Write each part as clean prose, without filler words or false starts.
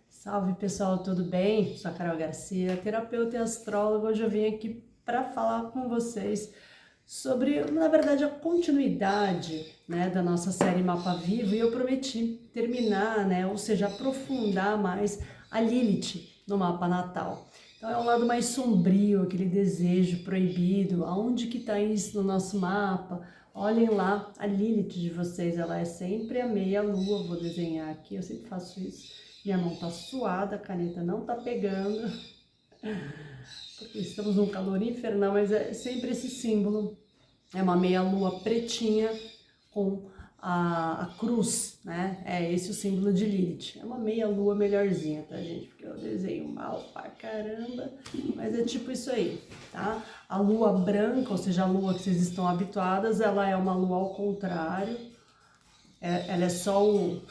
Salve pessoal, tudo bem? Sou a Carol Garcia, terapeuta e astróloga. Hoje eu vim aqui para falar com vocês sobre, na verdade, a continuidade, da nossa série Mapa Vivo, e eu prometi terminar, ou seja, aprofundar mais a Lilith no mapa natal. Então é um lado mais sombrio, aquele desejo proibido. Aonde que está isso no nosso mapa? Olhem lá, a Lilith de vocês, ela é sempre a meia-lua. Vou desenhar aqui, eu sempre faço isso. Minha mão tá suada, a caneta não tá pegando, porque estamos num calor infernal, mas é sempre esse símbolo. É uma meia-lua pretinha com a cruz, né? É esse o símbolo de Lilith. É uma meia-lua melhorzinha, tá, gente? Porque eu desenho mal pra caramba, mas é tipo isso aí, tá? A lua branca, ou seja, a lua que vocês estão habituadas, ela é uma lua ao contrário. Ela é só o...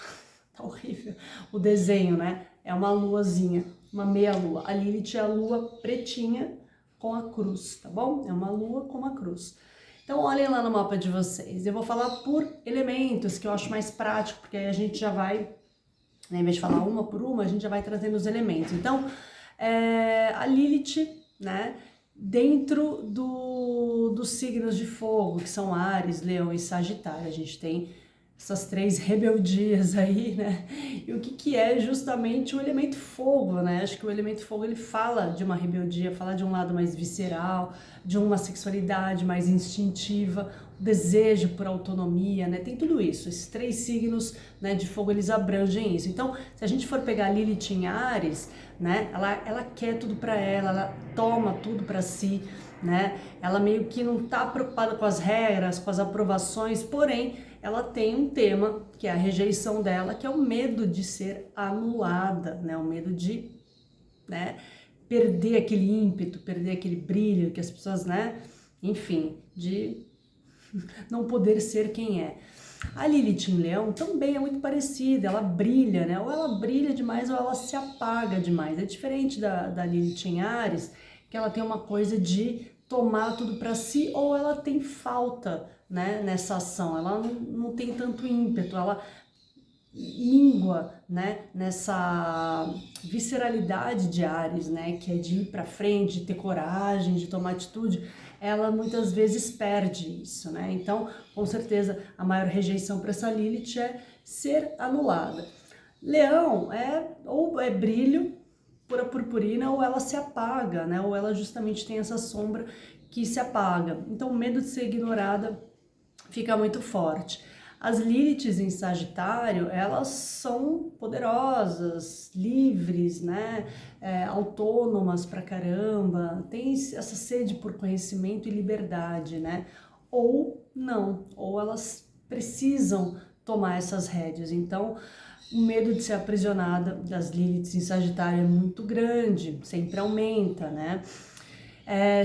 Tá horrível o desenho, né? É uma luazinha, uma meia-lua. A Lilith é a lua pretinha com a cruz, tá bom? É uma lua com uma cruz. Então olhem lá no mapa de vocês. Eu vou falar por elementos, que eu acho mais prático, porque aí a gente já vai, em vez de falar uma por uma, a gente já vai trazendo os elementos. Então, a Lilith, né? Dentro dos signos de fogo, que são Áries, Leão e Sagitário, a gente tem essas três rebeldias aí, né? E o que é justamente o elemento fogo, né? Acho que o elemento fogo, ele fala de uma rebeldia, fala de um lado mais visceral, de uma sexualidade mais instintiva, o desejo por autonomia, né? Tem tudo isso. Esses três signos, né, de fogo, eles abrangem isso. Então, se a gente for pegar Lilith em Áries, né? Ela quer tudo para ela toma tudo para si, né? Ela meio que não tá preocupada com as regras, com as aprovações, porém ela tem um tema, que é a rejeição dela, que é o medo de ser anulada, né? O medo de, né, perder aquele ímpeto, perder aquele brilho que as pessoas, né? Enfim, de não poder ser quem é. A Lilith em Leão também é muito parecida, ela brilha, né? Ou ela brilha demais ou ela se apaga demais. É diferente da Lilith em Áries, que ela tem uma coisa de tomar tudo para si, ou ela tem falta, né, nessa ação, ela não tem tanto ímpeto, ela míngua, né, nessa visceralidade de Áries, né, que é de ir para frente, de ter coragem, de tomar atitude. Ela muitas vezes perde isso, né? Então, com certeza, a maior rejeição para essa Lilith é ser anulada. Leão ou é brilho, pura purpurina, ou ela se apaga, né? Ou ela justamente tem essa sombra que se apaga. Então, o medo de ser ignorada fica muito forte. As Liliths em Sagitário, elas são poderosas, livres, né? Autônomas pra caramba, tem essa sede por conhecimento e liberdade, né? Ou não, ou elas precisam tomar essas rédeas. Então, o medo de ser aprisionada das Liliths em Sagitário é muito grande, sempre aumenta, né?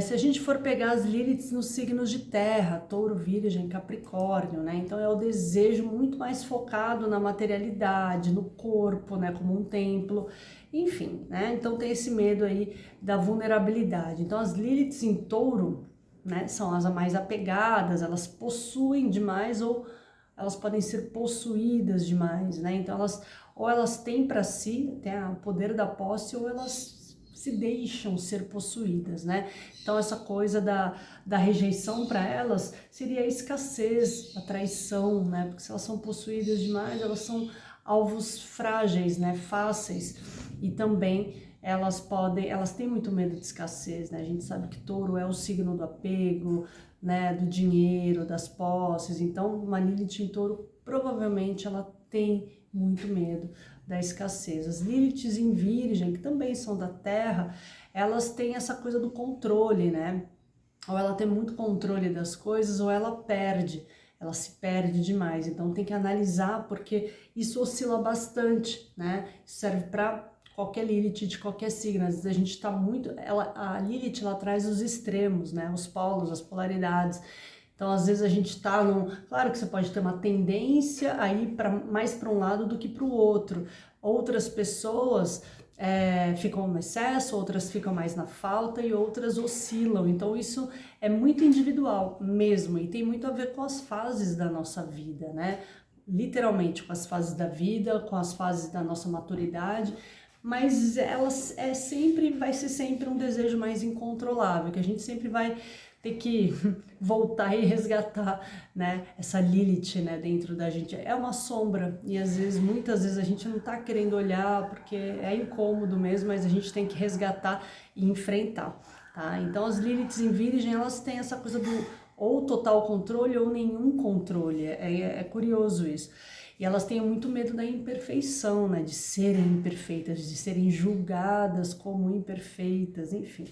Se a gente for pegar as Liliths nos signos de terra, touro, virgem, capricórnio, né? Então é o desejo muito mais focado na materialidade, no corpo, né? Como um templo, enfim, né? Então tem esse medo aí da vulnerabilidade. Então as Liliths em touro, né? São as mais apegadas, elas possuem demais ou elas podem ser possuídas demais, né? Então ou elas têm para si, tem o poder da posse, ou elas se deixam ser possuídas, né? Então essa coisa da rejeição para elas seria a escassez, a traição, né? Porque se elas são possuídas demais, elas são alvos frágeis, né? Fáceis, e também elas têm muito medo de escassez, né? A gente sabe que touro é o signo do apego, né? Do dinheiro, das posses. Então uma Lilith em touro provavelmente ela tem muito medo da escassez. As Liliths em Virgem, que também são da Terra, elas têm essa coisa do controle, né? Ou ela tem muito controle das coisas, ou ela se perde demais. Então tem que analisar, porque isso oscila bastante, né? Isso serve para qualquer Lilith de qualquer signo. Às vezes a gente está muito... a Lilith, ela traz os extremos, né? Os polos, as polaridades. Então, às vezes a gente está num... Claro que você pode ter uma tendência a ir mais para um lado do que para o outro. Outras pessoas ficam no excesso, outras ficam mais na falta e outras oscilam. Então, isso é muito individual mesmo e tem muito a ver com as fases da nossa vida, né? literalmente com as fases da vida, com as fases da nossa maturidade, mas elas vai ser sempre um desejo mais incontrolável, que a gente sempre vai ter que voltar e resgatar, né, essa Lilith, né, dentro da gente. É uma sombra e às vezes, muitas vezes a gente não tá querendo olhar porque é incômodo mesmo, mas a gente tem que resgatar e enfrentar, tá? Então as Liliths em Virgem, elas têm essa coisa do ou total controle ou nenhum controle, é curioso isso. E elas têm muito medo da imperfeição, né, de serem imperfeitas, de serem julgadas como imperfeitas, enfim,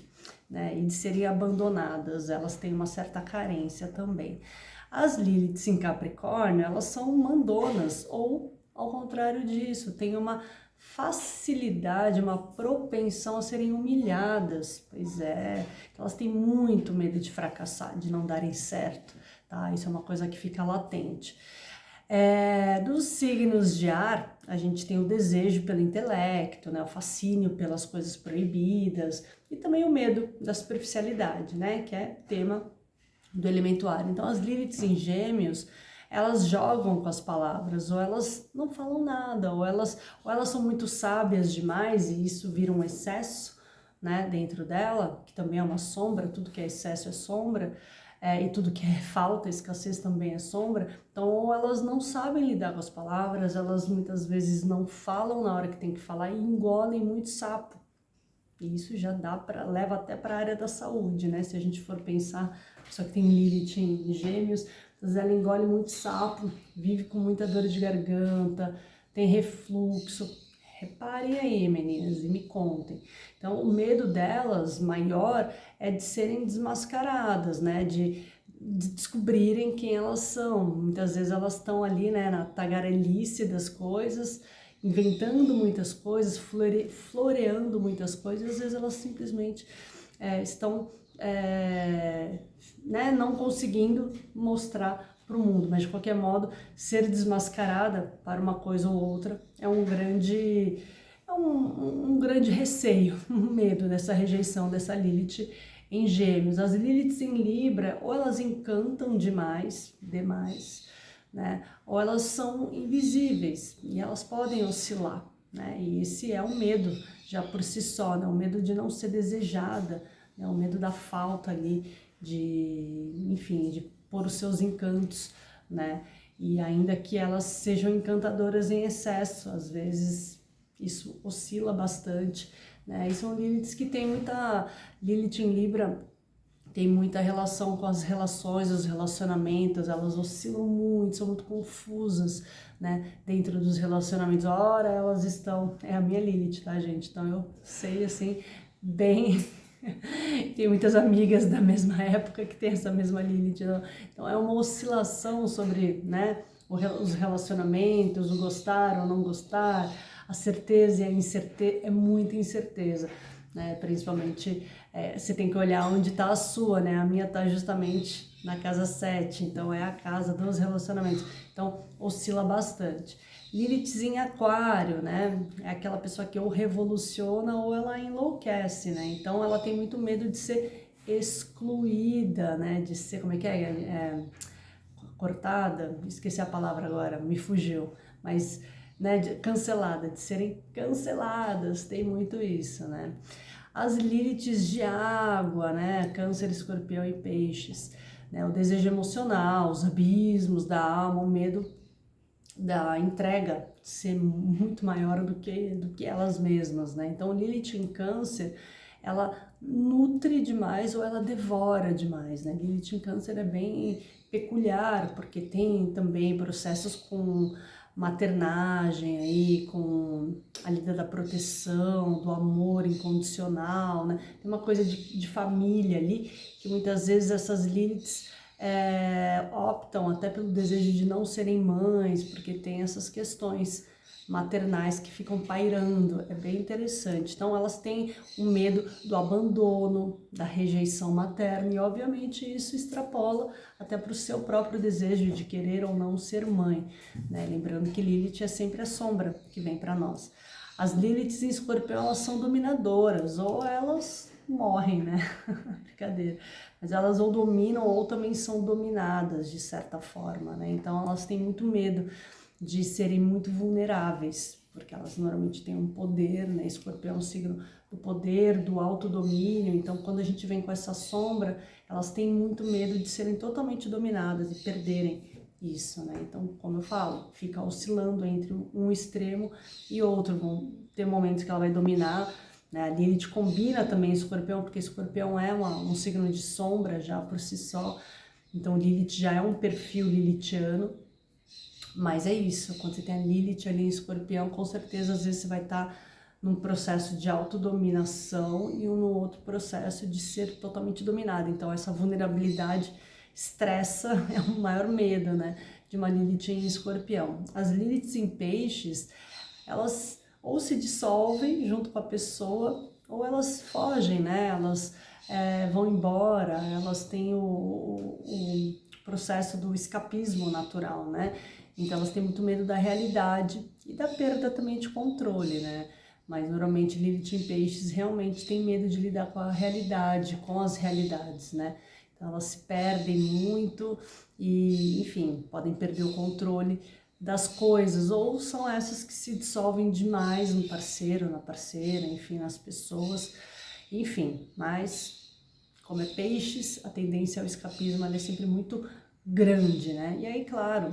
né, e de serem abandonadas. Elas têm uma certa carência também. As Liliths em Capricórnio, elas são mandonas, ou ao contrário disso, tem uma facilidade, uma propensão a serem humilhadas. Pois é, elas têm muito medo de fracassar, de não darem certo, tá? Isso é uma coisa que fica latente. Dos signos de ar, a gente tem o desejo pelo intelecto, né, o fascínio pelas coisas proibidas e também o medo da superficialidade, né, que é tema do elemento ar. Então as Liliths em Gêmeos, elas jogam com as palavras, ou elas não falam nada, ou elas são muito sábias demais e isso vira um excesso, né, dentro dela, que também é uma sombra, tudo que é excesso é sombra. E tudo que é falta, escassez também é sombra. Então elas não sabem lidar com as palavras, elas muitas vezes não falam na hora que tem que falar e engolem muito sapo. E isso já leva até para a área da saúde, né? Se a gente for pensar, só que tem Lilith em Gêmeos, mas ela engole muito sapo, vive com muita dor de garganta, tem refluxo. Reparem aí, meninas, e me contem. Então, o medo delas maior é de serem desmascaradas, né? De descobrirem quem elas são. Muitas vezes elas estão ali, né, na tagarelice das coisas, inventando muitas coisas, floreando muitas coisas, às vezes elas simplesmente estão né, não conseguindo mostrar para o mundo, mas de qualquer modo, ser desmascarada para uma coisa ou outra é um grande receio, um medo dessa rejeição dessa Lilith em Gêmeos. As Liliths em Libra, ou elas encantam demais, né? Ou elas são invisíveis e elas podem oscilar, né? E esse é um medo já por si só, né? O medo de não ser desejada, né? O medo da falta ali enfim, de pôr os seus encantos, né? E ainda que elas sejam encantadoras em excesso, às vezes isso oscila bastante, né? E são Liliths que tem muita... Lilith em Libra tem muita relação com as relações, os relacionamentos, elas oscilam muito, são muito confusas, né, dentro dos relacionamentos. Ora, elas estão... É a minha Lilith, tá, gente? Então eu sei, assim, bem... Tem muitas amigas da mesma época que tem essa mesma Lilith. Então é uma oscilação sobre, né, os relacionamentos, o gostar ou não gostar, a certeza e a incerteza, é muita incerteza, né? Principalmente você tem que olhar onde está a sua, né? A minha está justamente na casa 7, então é a casa dos relacionamentos. Então oscila bastante. Lilith em Aquário, né? É aquela pessoa que ou revoluciona ou ela enlouquece, né? Então ela tem muito medo de ser excluída, né? De ser, como é que cortada? Esqueci a palavra agora, me fugiu. Mas, né? Cancelada, de serem canceladas, tem muito isso, né? As Liliths de água, né? Câncer, Escorpião e Peixes, né? O desejo emocional, os abismos da alma, o medo da entrega ser muito maior do que elas mesmas, né? Então, Lilith em Câncer, ela nutre demais ou ela devora demais, né? Lilith em Câncer é bem peculiar, porque tem também processos com maternagem aí, com a lida da proteção, do amor incondicional, né? Tem uma coisa de família ali, que muitas vezes essas Liliths optam até pelo desejo de não serem mães, porque tem essas questões maternais que ficam pairando, é bem interessante. Então elas têm o medo do abandono, da rejeição materna e obviamente isso extrapola até para o seu próprio desejo de querer ou não ser mãe, né? Lembrando que Lilith é sempre a sombra que vem para nós. As Liliths em Escorpião, elas são dominadoras ou elas morrem, né? Brincadeira. Mas elas ou dominam ou também são dominadas de certa forma, né? Então elas têm muito medo de serem muito vulneráveis, porque elas normalmente têm um poder, né? Escorpião é um signo do poder, do autodomínio, então quando a gente vem com essa sombra, elas têm muito medo de serem totalmente dominadas e perderem isso, né? Então, como eu falo, fica oscilando entre um extremo e outro. Vão ter momentos que ela vai dominar, né? A Lilith combina também Escorpião, porque Escorpião é um signo de sombra já por si só, então Lilith já é um perfil lilithiano. Mas é isso, quando você tem a Lilith ali em Escorpião, com certeza às vezes você vai estar num processo de autodominação e no outro processo de ser totalmente dominado. Então essa vulnerabilidade estressa, é o maior medo, né, de uma Lilith em Escorpião. As Liliths em Peixes, elas ou se dissolvem junto com a pessoa, ou elas fogem, né, elas vão embora, elas têm o processo do escapismo natural, né? Então elas têm muito medo da realidade e da perda também de controle, né? Mas normalmente Lilith em Peixes realmente tem medo de lidar com a realidade, com as realidades, né? Então elas se perdem muito e, enfim, podem perder o controle das coisas, ou são essas que se dissolvem demais no parceiro, na parceira, enfim, nas pessoas, enfim, mas como é Peixes, a tendência ao escapismo é sempre muito grande, né? E aí, claro,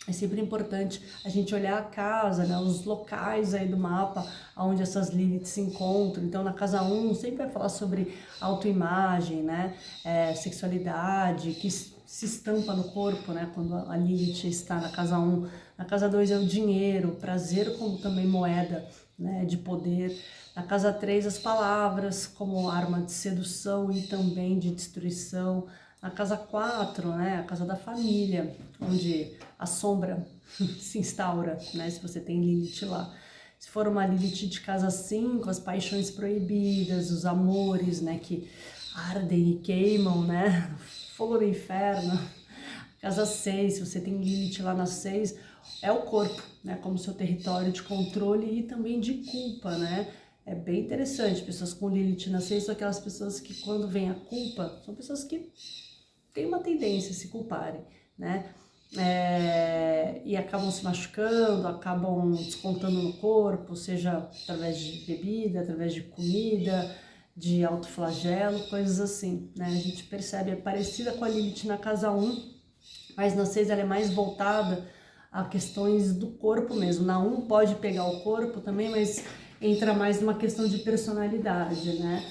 é sempre importante a gente olhar a casa, né, os locais aí do mapa onde essas Liliths se encontram. Então, na casa 1 sempre vai falar sobre autoimagem, né, sexualidade, que se estampa no corpo, né, quando a Lilith está na casa 1. Na casa 2 é o dinheiro, prazer como também moeda, né, de poder. Na casa 3 as palavras como arma de sedução e também de destruição. Na casa 4, né, a casa da família, onde a sombra se instaura, né, se você tem Lilith lá. Se for uma Lilith de casa 5, as paixões proibidas, os amores, né, que ardem e queimam, né, fogo do inferno. Casa 6, se você tem Lilith lá na 6, é o corpo, né, como seu território de controle e também de culpa, né. É bem interessante, pessoas com Lilith na 6 são aquelas pessoas que quando vem a culpa, são pessoas que têm uma tendência a se culparem, né? E acabam se machucando, acabam descontando no corpo, seja através de bebida, através de comida, de autoflagelo, coisas assim, né? A gente percebe, é parecida com a Lilith na casa 1, mas na 6 ela é mais voltada a questões do corpo mesmo. Na 1 pode pegar o corpo também, mas entra mais numa questão de personalidade, né?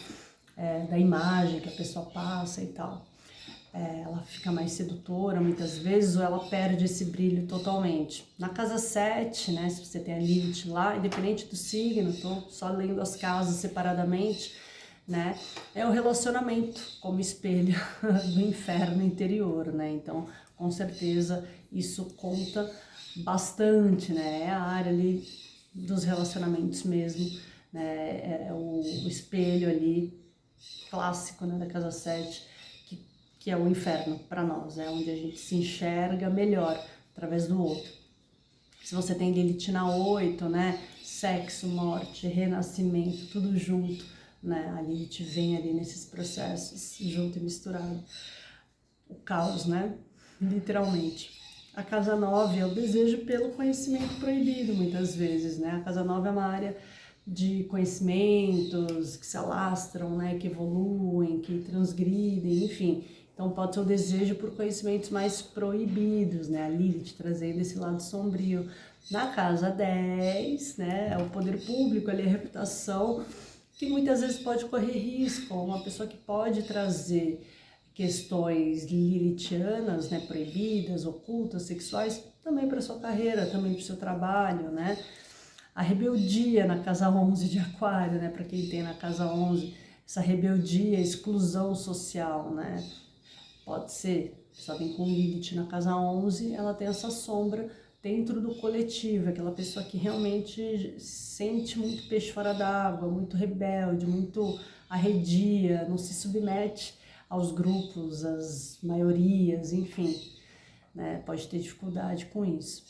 Da imagem que a pessoa passa e tal. Ela fica mais sedutora muitas vezes, ou ela perde esse brilho totalmente. Na casa 7, né, se você tem a Lilith lá, independente do signo, tô só lendo as casas separadamente, né, é o relacionamento como espelho do inferno interior, né, então com certeza isso conta bastante, né, é a área ali dos relacionamentos mesmo, né, é o espelho ali clássico, né, da casa 7, que é o inferno para nós, é onde a gente se enxerga melhor através do outro. Se você tem Lilith na 8, né, sexo, morte, renascimento, tudo junto, né, a Lilith vem ali nesses processos, junto e misturado. O caos, né, literalmente. A casa 9 é o desejo pelo conhecimento proibido, muitas vezes, né, a casa 9 é uma área de conhecimentos que se alastram, né, que evoluem, que transgridem, enfim. Então pode ser o desejo por conhecimentos mais proibidos, né? A Lilith trazendo esse lado sombrio. Na casa 10, né? É o poder público, ali, a reputação, que muitas vezes pode correr risco. Uma pessoa que pode trazer questões lilithianas, né? Proibidas, ocultas, sexuais, também para sua carreira, também para o seu trabalho, né? A rebeldia na casa 11 de Aquário, né? Para quem tem na casa 11, essa rebeldia, exclusão social, né? Pode ser, a pessoa vem com Lilith na casa 11, ela tem essa sombra dentro do coletivo, aquela pessoa que realmente sente muito peixe fora d'água, muito rebelde, muito arredia, não se submete aos grupos, às maiorias, enfim, né? Pode ter dificuldade com isso.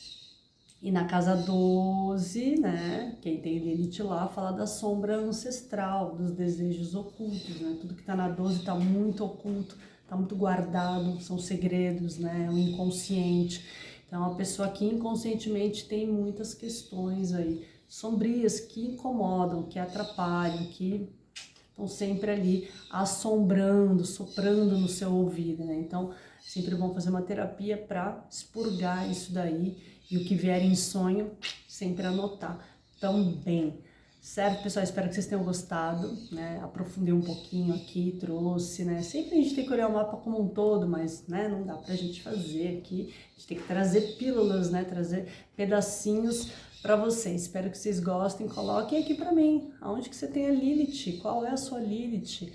E na casa 12, né, quem tem Lilith lá, fala da sombra ancestral, dos desejos ocultos, né? Tudo que está na 12 está muito oculto, está muito guardado, são segredos, né? O inconsciente. Então, a pessoa que inconscientemente tem muitas questões aí sombrias que incomodam, que atrapalham, que estão sempre ali assombrando, soprando no seu ouvido, né? Então, sempre bom fazer uma terapia para expurgar isso daí e o que vier em sonho, sempre anotar também. Certo, pessoal? Espero que vocês tenham gostado, né? Aprofundei um pouquinho aqui, trouxe, né? Sempre a gente tem que olhar o mapa como um todo, mas, né, não dá pra gente fazer aqui. A gente tem que trazer pílulas, né? Trazer pedacinhos para vocês. Espero que vocês gostem. Coloquem aqui para mim, aonde que você tem a Lilith? Qual é a sua Lilith?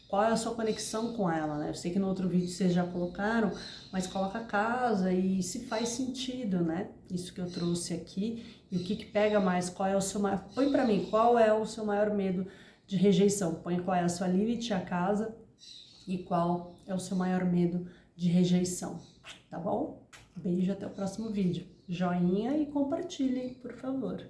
Qual é a sua conexão com ela, né? Eu sei que no outro vídeo vocês já colocaram, mas coloca a casa e se faz sentido, né? Isso que eu trouxe aqui e o que que pega mais, qual é o seu maior... Põe para mim, qual é o seu maior medo de rejeição? Põe qual é a sua Lilith, a casa, e qual é o seu maior medo de rejeição, tá bom? Beijo, até o próximo vídeo. Joinha e compartilhem, por favor.